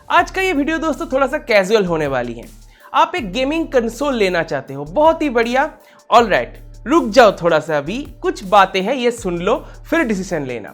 आज का ये वीडियो दोस्तों थोड़ा सा कैजुअल होने वाली है। आप एक गेमिंग कंसोल लेना चाहते हो, बहुत ही बढ़िया। ऑलराइट, रुक जाओ थोड़ा सा, अभी कुछ बातें हैं ये सुन लो फिर डिसीजन लेना।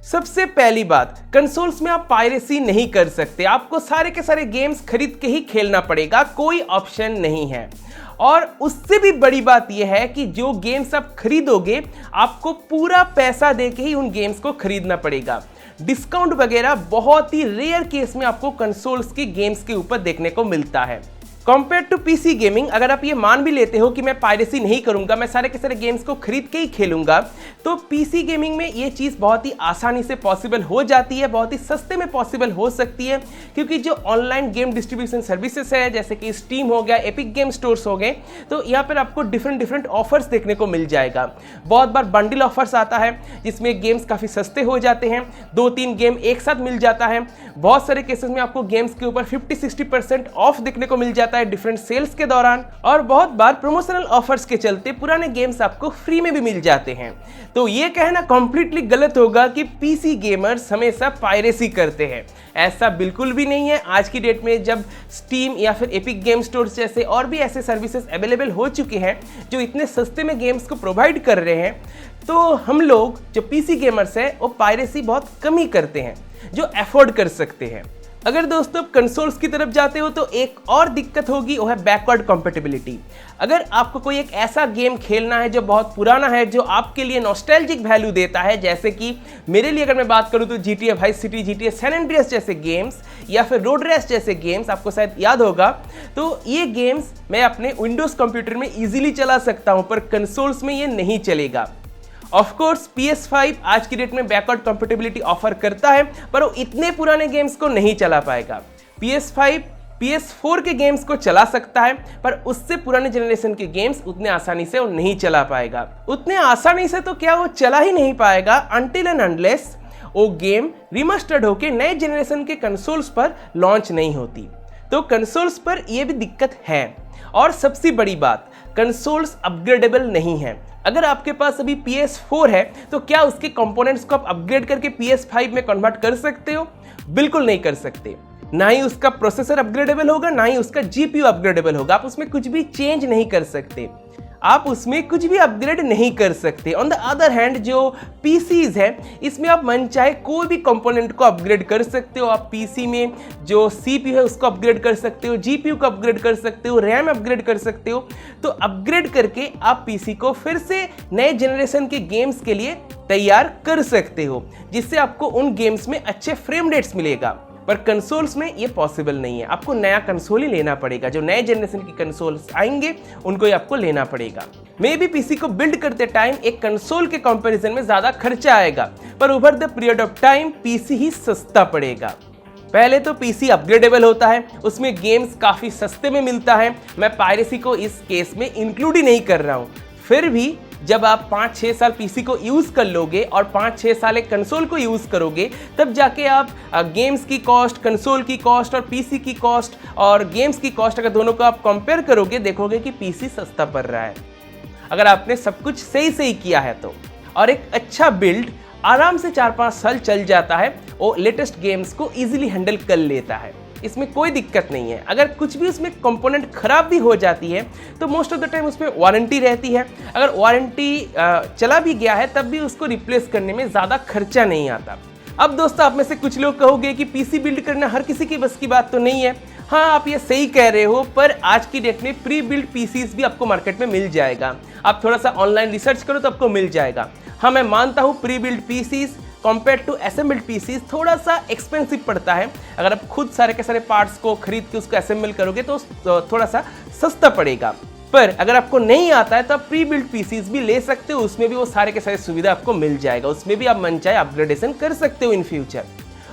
सबसे पहली बात, कंसोल्स में आप पायरेसी नहीं कर सकते। आपको सारे के सारे गेम्स खरीद के ही खेलना पड़ेगा, कोई ऑप्शन नहीं है। और उससे भी बड़ी बात यह है कि जो गेम्स आप खरीदोगे आपको पूरा पैसा देके ही उन गेम्स को खरीदना पड़ेगा। डिस्काउंट वगैरह बहुत ही रेयर केस में आपको कंसोल्स की गेम्स के ऊपर देखने को मिलता है। कंपेयर टू पीसी गेमिंग, अगर आप ये मान भी लेते हो कि मैं पायरेसी नहीं करूंगा, मैं सारे के सारे गेम्स को खरीद के ही खेलूंगा, तो पीसी गेमिंग में ये चीज़ बहुत ही आसानी से पॉसिबल हो जाती है, बहुत ही सस्ते में पॉसिबल हो सकती है। क्योंकि जो ऑनलाइन गेम डिस्ट्रीब्यूशन सर्विसेज है जैसे कि स्टीम हो गया, एपिक गेम स्टोर्स हो गए, तो यहाँ पर आपको डिफरेंट ऑफर्स देखने को मिल जाएगा। बहुत बार बंडल ऑफर्स आता है जिसमें गेम्स काफ़ी सस्ते हो जाते हैं, 2-3 गेम एक साथ मिल जाता है। बहुत सारे केसेस में आपको गेम्स के ऊपर 50-60% ऑफ देखने को मिल जाता है डिफरेंट सेल्स के दौरान। और बहुत बार प्रमोशनल ऑफर्स के चलते पुराने गेम्स आपको फ्री में भी मिल जाते हैं। तो ये कहना कंप्लीटली गलत होगा कि पीसी गेमर्स हमेशा पायरेसी करते हैं, ऐसा बिल्कुल भी नहीं है। आज की डेट में जब स्टीम या फिर एपिक गेम स्टोर्स जैसे और भी ऐसे सर्विसेज अवेलेबल हो चुके हैं जो इतने सस्ते में गेम्स को प्रोवाइड कर रहे हैं, तो हम लोग जो पीसी गेमर्स हैं वो पायरेसी बहुत कम ही करते हैं जो अफोर्ड कर सकते हैं। अगर दोस्तों कंसोल्स की तरफ जाते हो तो एक और दिक्कत होगी, वो है बैकवर्ड कंपैटिबिलिटी। अगर आपको कोई एक ऐसा गेम खेलना है जो बहुत पुराना है, जो आपके लिए नॉस्टैल्जिक वैल्यू देता है, जैसे कि मेरे लिए अगर मैं बात करूं तो GTA Vice City, GTA San Andreas जैसे गेम्स या फिर रोड रेस जैसे गेम्स, आपको शायद याद होगा, तो ये गेम्स मैं अपने विंडोज़ कंप्यूटर में ईजिली चला सकता हूँ, पर कंसोल्स में ये नहीं चलेगा। ऑफ कोर्स PS5 आज की डेट में बैकवर्ड कंपैटिबिलिटी ऑफर करता है, पर वो इतने पुराने गेम्स को नहीं चला पाएगा। PS5 PS4 के गेम्स को चला सकता है, पर उससे पुराने जनरेशन के गेम्स उतने आसानी से वो नहीं चला पाएगा। उतने आसानी से तो क्या वो चला ही नहीं पाएगा अनटिल एंड अनलेस वो गेम रिमास्टर्ड होके नए जनरेशन के कंसोल्स पर लॉन्च नहीं होती। तो कंसोल्स पर यह भी दिक्कत है। और सबसे बड़ी बात, कंसोल्स अपग्रेडेबल नहीं है। अगर आपके पास अभी PS4 है तो क्या उसके कंपोनेंट्स को आप अपग्रेड करके PS5 में कन्वर्ट कर सकते हो? बिल्कुल नहीं कर सकते। ना ही उसका प्रोसेसर अपग्रेडेबल होगा, ना ही उसका GPU अपग्रेडेबल होगा। आप उसमें कुछ भी चेंज नहीं कर सकते, आप उसमें कुछ भी अपग्रेड नहीं कर सकते। ऑन द अदर हैंड जो PCs है, इसमें आप मन चाहे कोई भी कंपोनेंट को अपग्रेड कर सकते हो। आप PC में जो CPU है उसको अपग्रेड कर सकते हो, GPU को अपग्रेड कर सकते हो, RAM अपग्रेड कर सकते हो। तो अपग्रेड करके आप PC को फिर से नए जनरेशन के गेम्स के लिए तैयार कर सकते हो, जिससे आपको उन गेम्स में अच्छे फ्रेम रेट्स मिलेगा। पर कंसोल्स में ये पॉसिबल नहीं है। आपको नया कंसोल ही लेना पड़ेगा, जो नए जनरेशन की कंसोल्स आएंगे उनको ही आपको लेना पड़ेगा। मे बी पीसी को बिल्ड करते टाइम एक कंसोल के कंपैरिजन में ज़्यादा खर्चा आएगा, पर over the period of time PC ही सस्ता पड़ेगा। पहले तो पीसी अपग्रेडेबल होता है, उसमें गेम्स काफ़ी सस्ते में मिलता है। मैं पायरेसी को इस केस में इंक्लूड ही नहीं कर रहा हूँ। फिर भी जब आप 5-6 साल पीसी को यूज़ कर लोगे और 5-6 साल एक कंसोल को यूज़ करोगे, तब जाके आप गेम्स की कॉस्ट, कंसोल की कॉस्ट और पीसी की कॉस्ट और गेम्स की कॉस्ट, अगर दोनों को आप कंपेयर करोगे, देखोगे कि पीसी सस्ता पड़ रहा है अगर आपने सब कुछ सही किया है तो। और एक अच्छा बिल्ड आराम से 4-5 साल चल जाता है, वो लेटेस्ट गेम्स को ईजिली हैंडल कर लेता है, इसमें कोई दिक्कत नहीं है। अगर कुछ भी उसमें कंपोनेंट खराब भी हो जाती है तो मोस्ट ऑफ द टाइम उसमें वारंटी रहती है। अगर वारंटी चला भी गया है तब भी उसको रिप्लेस करने में ज़्यादा खर्चा नहीं आता। अब दोस्तों, आप में से कुछ लोग कहोगे कि पीसी बिल्ड करना हर किसी की बस की बात तो नहीं है। हाँ, आप ये सही कह रहे हो, पर आज की डेट में प्री बिल्ड पीसीज भी आपको मार्केट में मिल जाएगा। आप थोड़ा सा ऑनलाइन रिसर्च करो तो आपको मिल जाएगा। हाँ, मैं मानता हूँ pre build PCs compare to assembled PCs थोड़ा सा एक्सपेंसिव पड़ता है। अगर आप खुद सारे के सारे पार्ट्स को खरीद के उसको असेंबल करोगे तो थोड़ा सा सस्ता पड़ेगा। पर अगर आपको नहीं आता है तो आप प्री बिल्ड पीसीज भी ले सकते हो, उसमें भी वो सारे के सारे सुविधा आपको मिल जाएगा। उसमें भी आप मन चाहे अपग्रेडेशन कर सकते हो इन फ्यूचर।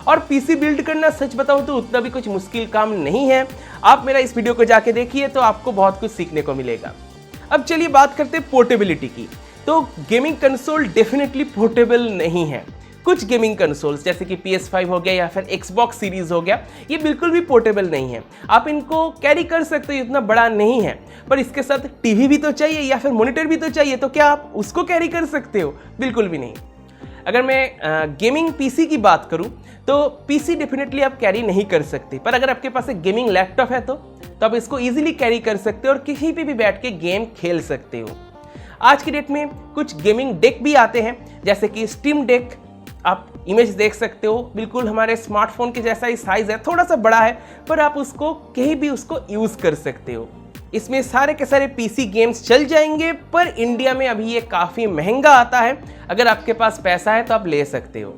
और पीसी बिल्ड करना सच बताऊं तो उतना भी कुछ मुश्किल काम नहीं है। आप मेरा इस वीडियो को जाके देखिए तो आपको बहुत कुछ सीखने को मिलेगा। अब चलिए बात करते हैं पोर्टेबिलिटी की। तो गेमिंग कंसोल डेफिनेटली पोर्टेबल नहीं है। कुछ गेमिंग कंसोल्स जैसे कि PS5 हो गया या फिर Xbox सीरीज हो गया, ये बिल्कुल भी पोर्टेबल नहीं है। आप इनको कैरी कर सकते हो, इतना बड़ा नहीं है, पर इसके साथ टीवी भी तो चाहिए या फिर मॉनिटर भी तो चाहिए। तो क्या आप उसको कैरी कर सकते हो? बिल्कुल भी नहीं। अगर मैं गेमिंग पीसी की बात करूं तो पीसी डेफिनेटली आप कैरी नहीं कर सकते, पर अगर आपके पास एक गेमिंग लैपटॉप है तो आप इसको इजीली कैरी कर सकते हो और कहीं पे भी बैठ के गेम खेल सकते हो। आज की डेट में कुछ गेमिंग डेक भी आते हैं, जैसे कि स्टीम डेक। आप इमेज देख सकते हो, बिल्कुल हमारे स्मार्टफोन के जैसा ही साइज है, थोड़ा सा बड़ा है, पर आप उसको कहीं भी उसको यूज कर सकते हो। इसमें सारे के सारे पीसी गेम्स चल जाएंगे, पर इंडिया में अभी ये काफ़ी महंगा आता है। अगर आपके पास पैसा है तो आप ले सकते हो।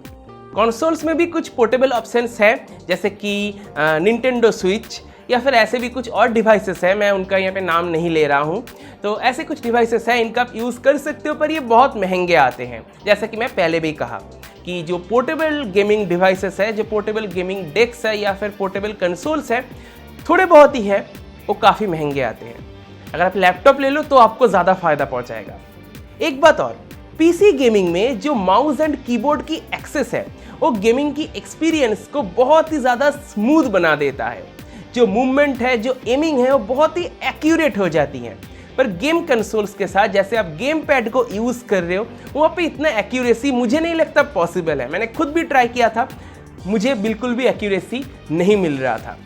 कंसोल्स में भी कुछ पोर्टेबल ऑप्शंस है, जैसे कि निंटेंडो स्विच या फिर ऐसे भी कुछ और डिवाइसेस है, मैं उनका यहाँ पे नाम नहीं ले रहा हूँ। तो ऐसे कुछ डिवाइसेस हैं, इनका आप यूज़ कर सकते हो, पर ये बहुत महंगे आते हैं। जैसा कि मैं पहले भी कहा कि जो पोर्टेबल गेमिंग डिवाइसेस है, जो पोर्टेबल गेमिंग डेस्क है या फिर पोर्टेबल कंसोल्स है, थोड़े बहुत ही है, वो काफ़ी महंगे आते हैं। अगर आप लैपटॉप ले लो तो आपको ज़्यादा फायदा पहुंचाएगा। एक बात और, पीसी गेमिंग में जो माउस एंड कीबोर्ड की एक्सेस है वो गेमिंग की एक्सपीरियंस को बहुत ही ज़्यादा स्मूथ बना देता है। जो मूवमेंट है, जो एमिंग है, वो बहुत ही एक्यूरेट हो जाती है। पर गेम कंसोल्स के साथ जैसे आप गेम पैड को यूज़ कर रहे हो, वहाँ पे इतना एक्यूरेसी मुझे नहीं लगता पॉसिबल है। मैंने खुद भी ट्राई किया था, मुझे बिल्कुल भी एक्यूरेसी नहीं मिल रहा था।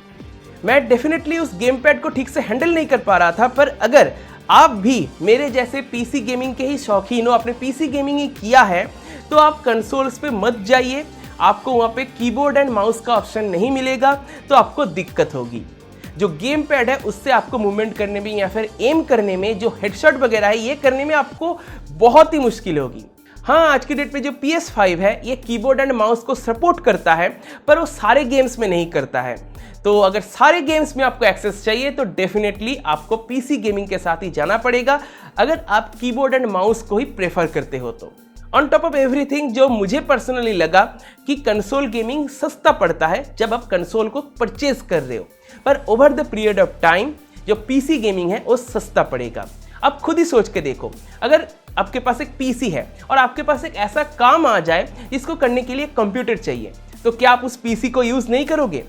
मैं डेफिनेटली उस गेम पैड को ठीक से हैंडल नहीं कर पा रहा था। पर अगर आप भी मेरे जैसे पीसी गेमिंग के ही शौकीन हो, आपने पीसी गेमिंग ही किया है, तो आप कंसोल्स पे मत जाइए। आपको वहाँ पे कीबोर्ड एंड माउस का ऑप्शन नहीं मिलेगा, तो आपको दिक्कत होगी। जो गेम पैड है उससे आपको मूवमेंट करने में या फिर एम करने में, जो हेडशॉट वगैरह है, ये करने में आपको बहुत ही मुश्किल होगी। हाँ, आज की डेट में जो PS5 है, ये कीबोर्ड एंड माउस को सपोर्ट करता है, पर वो सारे गेम्स में नहीं करता है। तो अगर सारे गेम्स में आपको एक्सेस चाहिए तो डेफिनेटली आपको पीसी गेमिंग के साथ ही जाना पड़ेगा, अगर आप कीबोर्ड एंड माउस को ही प्रेफर करते हो तो। ऑन टॉप ऑफ एवरीथिंग, जो मुझे पर्सनली लगा कि कंसोल गेमिंग सस्ता पड़ता है जब आप कंसोल को परचेज कर रहे हो, पर over the period of time जो पीसी गेमिंग है वो सस्ता पड़ेगा। अब खुद ही सोच के देखो, अगर आपके पास एक पीसी है और आपके पास एक ऐसा काम आ जाए जिसको करने के लिए कंप्यूटर चाहिए, तो क्या आप उस पीसी को यूज़ नहीं करोगे?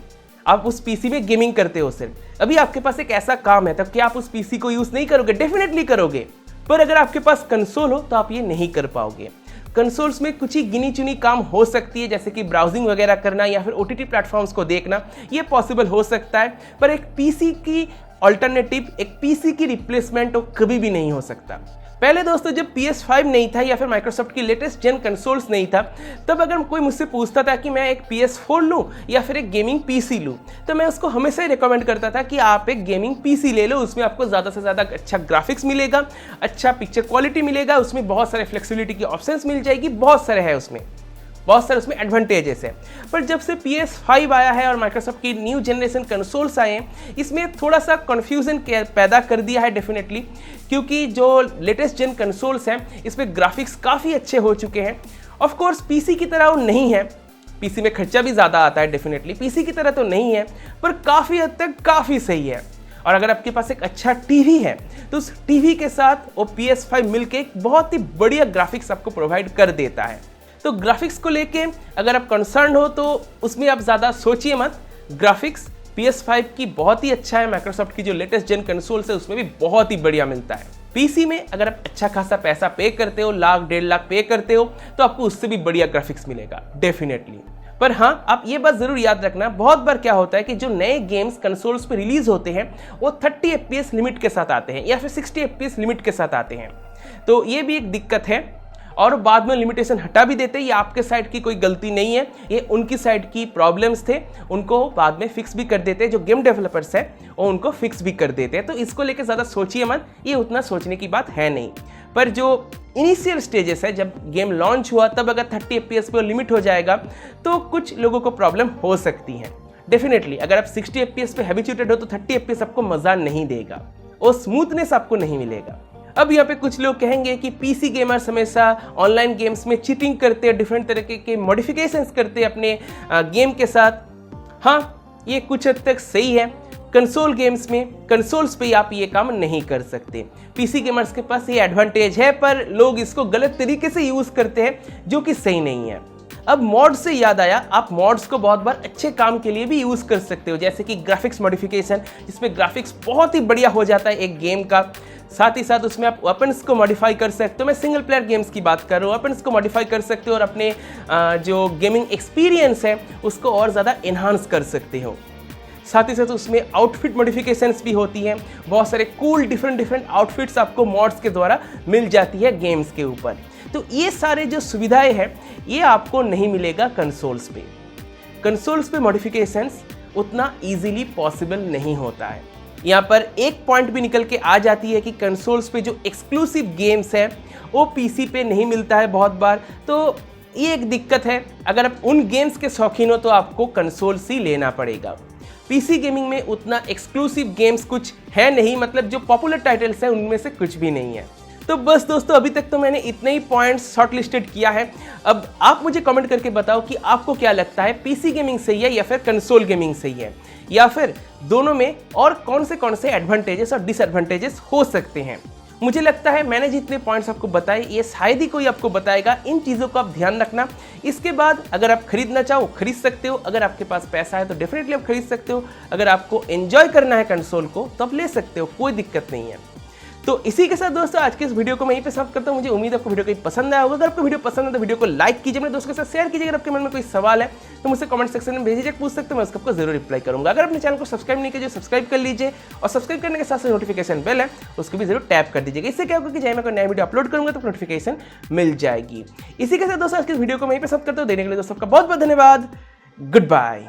आप उस पीसी में गेमिंग करते हो सिर्फ, अभी आपके पास एक ऐसा काम है, तब क्या आप उस पीसी को यूज़ नहीं करोगे? डेफिनेटली करोगे। पर अगर आपके पास कंसोल हो तो आप ये नहीं कर पाओगे। कंसोल्स में कुछ ही गिनी चुनी काम हो सकती है, जैसे कि ब्राउजिंग वगैरह करना या फिर OTT प्लेटफॉर्म्स को देखना, ये पॉसिबल हो सकता है। पर एक पीसी की ऑल्टरनेटिव, एक पीसी की रिप्लेसमेंट तो कभी भी नहीं हो सकता। पहले दोस्तों जब PS5 नहीं था या फिर माइक्रोसॉफ्ट की लेटेस्ट जेन कंसोल्स नहीं था, तब अगर कोई मुझसे पूछता था कि मैं एक PS4 लूँ या फिर एक गेमिंग पीसी लूँ, तो मैं उसको हमेशा ही रिकमेंड करता था कि आप एक गेमिंग पीसी ले लो। उसमें आपको ज़्यादा से ज़्यादा अच्छा ग्राफिक्स मिलेगा, अच्छा पिक्चर क्वालिटी मिलेगा, उसमें बहुत सारे फ्लेक्सिबिलिटी की ऑप्शंस मिल जाएगी, बहुत सारे हैं उसमें, बहुत सारे उसमें एडवांटेजेस है। पर जब से PS5 आया है और माइक्रोसॉफ्ट की न्यू जनरेशन कंसोल्स आए हैं, इसमें थोड़ा सा कन्फ्यूजन पैदा कर दिया है डेफिनेटली, क्योंकि जो लेटेस्ट जेन कंसोल्स हैं इसमें ग्राफिक्स काफ़ी अच्छे हो चुके हैं। ऑफ कोर्स पीसी की तरह वो नहीं है, पीसी में खर्चा भी ज़्यादा आता है डेफिनेटली, पीसी की तरह तो नहीं है, पर काफ़ी हद तक काफ़ी सही है। और अगर आपके पास एक अच्छा टीवी है तो उस टीवी के साथ वो PS5 मिलके एक बहुत ही बढ़िया ग्राफिक्स आपको प्रोवाइड कर देता है। तो ग्राफिक्स को लेके अगर आप कंसर्न हो तो उसमें आप ज़्यादा सोचिए मत। ग्राफिक्स PS5 की बहुत ही अच्छा है, माइक्रोसॉफ्ट की जो लेटेस्ट जेन कंसोल्स है उसमें भी बहुत ही बढ़िया मिलता है। पीसी में अगर आप अच्छा खासा पैसा पे करते हो, लाख 1.5 लाख पे करते हो, तो आपको उससे भी बढ़िया ग्राफिक्स मिलेगा डेफिनेटली। पर हाँ, आप ये बात ज़रूर याद रखना, बहुत बार क्या होता है कि जो नए गेम्स कंसोल्स पे रिलीज होते हैं वो 30 FPS लिमिट के साथ आते हैं या फिर 60 FPS लिमिट के साथ आते हैं, तो ये भी एक दिक्कत है। और बाद में लिमिटेशन हटा भी देते हैं। ये आपके साइड की कोई गलती नहीं है, ये उनकी साइड की प्रॉब्लम्स थे, उनको बाद में फिक्स भी कर देते हैं। जो गेम डेवलपर्स हैं वो उनको फिक्स भी कर देते हैं, तो इसको लेके ज़्यादा सोचिए मत, ये उतना सोचने की बात है नहीं। पर जो इनिशियल स्टेजेस है, जब गेम लॉन्च हुआ तब अगर 30 FPS पे लिमिट हो जाएगा तो कुछ लोगों को प्रॉब्लम हो सकती है डेफिनेटली। अगर आप 60 FPS पे हैबिचुएटेड हो तो 30 FPS आपको मज़ा नहीं देगा, वो स्मूथनेस आपको नहीं मिलेगा। अब यहाँ पे कुछ लोग कहेंगे कि पीसी गेमर्स हमेशा ऑनलाइन गेम्स में चीटिंग करते हैं, डिफरेंट तरीके के मॉडिफिकेशंस करते हैं अपने गेम के साथ। हाँ, ये कुछ हद तक सही है। कंसोल गेम्स में, कंसोल्स पे आप ये काम नहीं कर सकते। पीसी गेमर्स के पास ये एडवांटेज है, पर लोग इसको गलत तरीके से यूज़ करते हैं जो कि सही नहीं है। अब मॉड से याद आया, आप मॉड्स को बहुत बार अच्छे काम के लिए भी यूज़ कर सकते हो, जैसे कि ग्राफिक्स मॉडिफिकेशन, जिसमें ग्राफिक्स बहुत ही बढ़िया हो जाता है एक गेम का। साथ ही साथ उसमें आप वेपन्स को मॉडिफाई कर सकते हो। मैं सिंगल प्लेयर गेम्स की बात कर रहा हूँ। वेपन्स को मॉडिफाई कर सकते हो और अपने जो गेमिंग एक्सपीरियंस है उसको और ज़्यादा इन्हांस कर सकते हो। साथ ही साथ उसमें आउटफिट मॉडिफिकेशंस भी होती हैं। बहुत सारे कूल डिफरेंट आउटफिट्स आपको मॉड्स के द्वारा मिल जाती है गेम्स के ऊपर। तो ये सारे जो सुविधाएं हैं ये आपको नहीं मिलेगा कंसोल्स पे। कंसोल्स पे मॉडिफिकेशंस उतना इजीली पॉसिबल नहीं होता है। यहाँ पर एक पॉइंट भी निकल के आ जाती है कि कंसोल्स पे जो एक्सक्लूसिव गेम्स है वो पीसी पे नहीं मिलता है बहुत बार। तो ये एक दिक्कत है। अगर आप उन गेम्स के शौकीन हो तो आपको कंसोल्स ही लेना पड़ेगा। पीसी गेमिंग में उतना एक्सक्लूसिव गेम्स कुछ है नहीं, मतलब जो पॉपुलर टाइटल्स हैं उनमें से कुछ भी नहीं है। तो बस दोस्तों, अभी तक तो मैंने इतने ही पॉइंट्स शॉर्ट लिस्टेड किया है। अब आप मुझे कमेंट करके बताओ कि आपको क्या लगता है, पीसी गेमिंग सही है या फिर कंसोल गेमिंग सही है, या फिर दोनों में और कौन से एडवांटेजेस और डिसएडवांटेजेस हो सकते हैं। मुझे लगता है मैंने जितने पॉइंट्स आपको बताए ये शायद ही कोई आपको बताएगा। इन चीज़ों को आप ध्यान रखना। इसके बाद अगर आप खरीदना चाहो खरीद सकते हो। अगर आपके पास पैसा है तो डेफिनेटली आप खरीद सकते हो। अगर आपको एंजॉय करना है कंसोल को तो आप ले सकते हो, कोई दिक्कत नहीं है। तो इसी के साथ दोस्तों आज के इस वीडियो को मैं यहीं पे समाप्त करता हूं। मुझे उम्मीद है आपको वीडियो कहीं पसंद आया होगा। अगर आपको वीडियो पसंद है तो वीडियो को लाइक कीजिए, अपने दोस्तों के साथ शेयर कीजिए। अगर आपके मन में कोई सवाल है तो मुझसे कमेंट सेक्शन में भेजिए, पूछ सकते हो, मैं उसका आपको जरूर रिप्लाई करूंगा। अगर अपने चैनल को सब्सक्राइब नहीं किया सब्सक्राइब कर लीजिए, और सब्सक्राइब करने के साथ साथ नोटिफिकेशन बेल है उसको भी जरूर टैप कर दीजिएगा। इससे क्या होगा कि जब मैं कोई नया वीडियो अपलोड करूंगा तो नोटिफिकेशन मिल जाएगी। इसी के साथ दोस्तों आज के वीडियो को मैं यहीं पे समाप्त करता हूं। देने के लिए दोस्तों का बहुत बहुत धन्यवाद। Good bye.